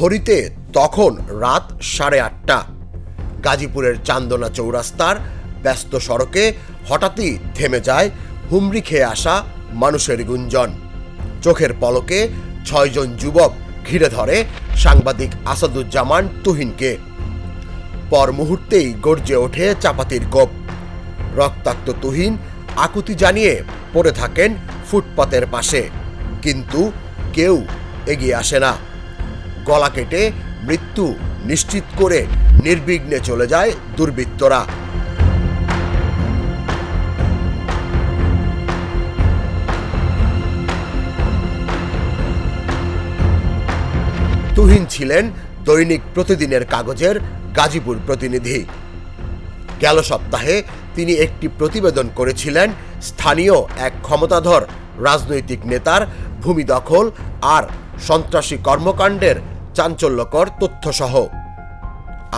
ঘড়িতে তখন রাত 8:30। গাজীপুরের চান্দনা চৌরাস্তার ব্যস্ত সড়কে হঠাৎই থেমে যায় হুমড়ি খেয়ে আসা মানুষের গুঞ্জন। চোখের পলকে 6 জন যুবক ঘিরে ধরে সাংবাদিক আসাদুজ্জামান তুহিনকে। পর মুহূর্তেই গর্জে ওঠে চাপাতির কোপ। রক্তাক্ত তুহিন আকুতি জানিয়ে পড়ে থাকেন ফুটপাতের পাশে, কিন্তু কেউ এগিয়ে আসে না। গলা কেটে মৃত্যু নিশ্চিত করে নির্বিঘ্নে চলে যায় দুর্বৃত্তরা। তুহিন ছিলেন দৈনিক প্রতিদিনের কাগজের গাজীপুর প্রতিনিধি। গেল সপ্তাহে তিনি একটি প্রতিবেদন করেছিলেন স্থানীয় এক ক্ষমতাধর রাজনৈতিক নেতার ভূমি দখল আর সন্ত্রাসী কর্মকাণ্ডের চাঞ্চল্যকর তথ্যসহ।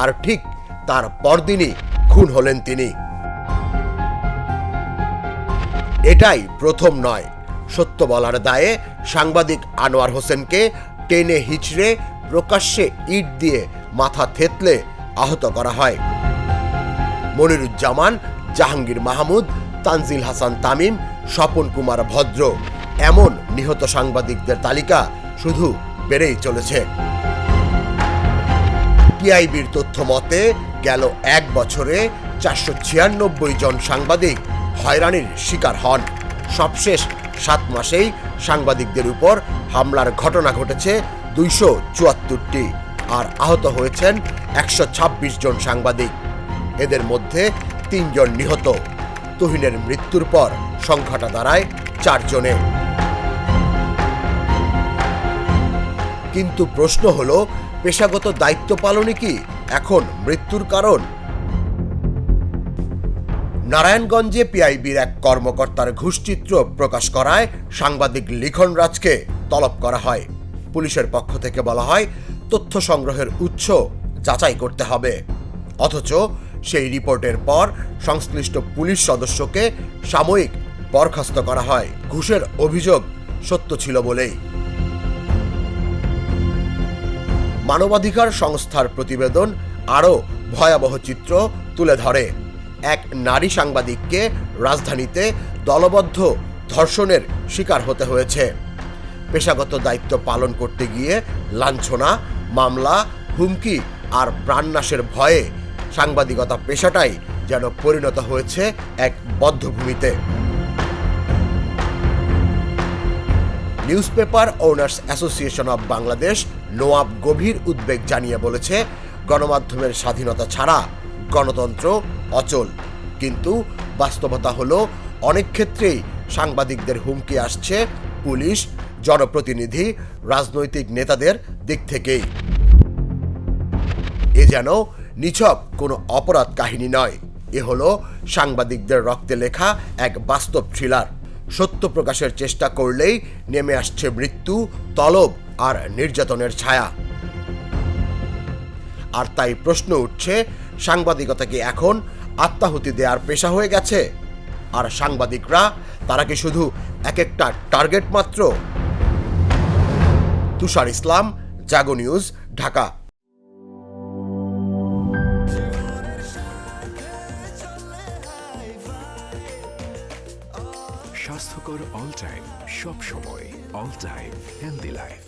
আর ঠিক তার পরদিনই খুন হলেন তিনি। এটাই প্রথম নয়, সত্য বলার দায়ে সাংবাদিক আনোয়ার হোসেনকে টেনে হিচড়ে প্রকাশ্যে ইট দিয়ে মাথা থেতলে আহত করা হয়। মনিরুজ্জামান, জাহাঙ্গীর মাহমুদ, তানজিল হাসান তামিম, স্বপন কুমার ভদ্র, এমন নিহত সাংবাদিকদের তালিকা শুধু বেড়েই চলেছে। টিআইবির তথ্য মতে গেল 1 বছরে 496 জন সাংবাদিক হয়রানির শিকার হন। সবশেষ 7 মাসেই সাংবাদিকদের উপর হামলার ঘটনা ঘটেছে 274টি, আর আহত হয়েছেন 126 জন সাংবাদিক। এদের মধ্যে 3 জন নিহত। তুহিনের মৃত্যুর পর সংখ্যাটা দাঁড়ায় 4 জনে। কিন্তু প্রশ্ন হলো, পেশাগত দায়িত্ব পালনই কি এখন মৃত্যুর কারণ? নারায়ণগঞ্জে পিআইবির এক কর্মকর্তার ঘুষচিত্র প্রকাশ করায় সাংবাদিক লিখন রাজকে তলব করা হয়। পুলিশের পক্ষ থেকে বলা হয় তথ্য সংগ্রহের উৎস যাচাই করতে হবে। অথচ সেই রিপোর্টের পর সংশ্লিষ্ট পুলিশ সদস্যকে সাময়িক বরখাস্ত করা হয় ঘুষের অভিযোগ সত্য ছিল বলেই। মানবাধিকার সংস্থার প্রতিবেদন আরও ভয়াবহ চিত্র তুলে ধরে। এক নারী সাংবাদিককে রাজধানীতে দলবদ্ধ ধর্ষণের শিকার হতে হয়েছে। পেশাগত দায়িত্ব পালন করতে গিয়ে লাঞ্ছনা, মামলা, হুমকি আর প্রাণনাশের ভয়ে সাংবাদিকতা পেশাটাই যেন পরিণত হয়েছে এক বদ্ধভূমিতে। Newspaper owners association of Bangladesh NOAB গভীর উদ্বেগ জানিয়ে বলেছে, গণমাধ্যমের স্বাধীনতা ছাড়া গণতন্ত্র অচল। কিন্তু বাস্তবতা হলো, অনেক ক্ষেত্রেই সাংবাদিকদের হুমকি আসছে পুলিশ, জনপ্রতিনিধি, রাজনৈতিক নেতাদের দিক থেকেই। এ যেন নিছক কোনো অপরাধ কাহিনী নয়, এ হলো সাংবাদিকদের রক্তে লেখা এক বাস্তব থ্রিলার। সত্য প্রকাশের চেষ্টা করলেই নেমে আসছে মৃত্যু, তলব আর নির্যাতনের ছায়া। আর তাই প্রশ্ন উঠছে, সাংবাদিকতা কি এখন আত্মাহুতি দেওয়ার পেশা হয়ে গেছে? আর সাংবাদিকরা, তারা কি শুধু এক একটা টার্গেট মাত্র? তুষার ইসলাম, জাগো নিউজ, ঢাকা। স্বাস্থ্যকর অল টাইম, সব সময় অল টাইম হেলদি লাইফ।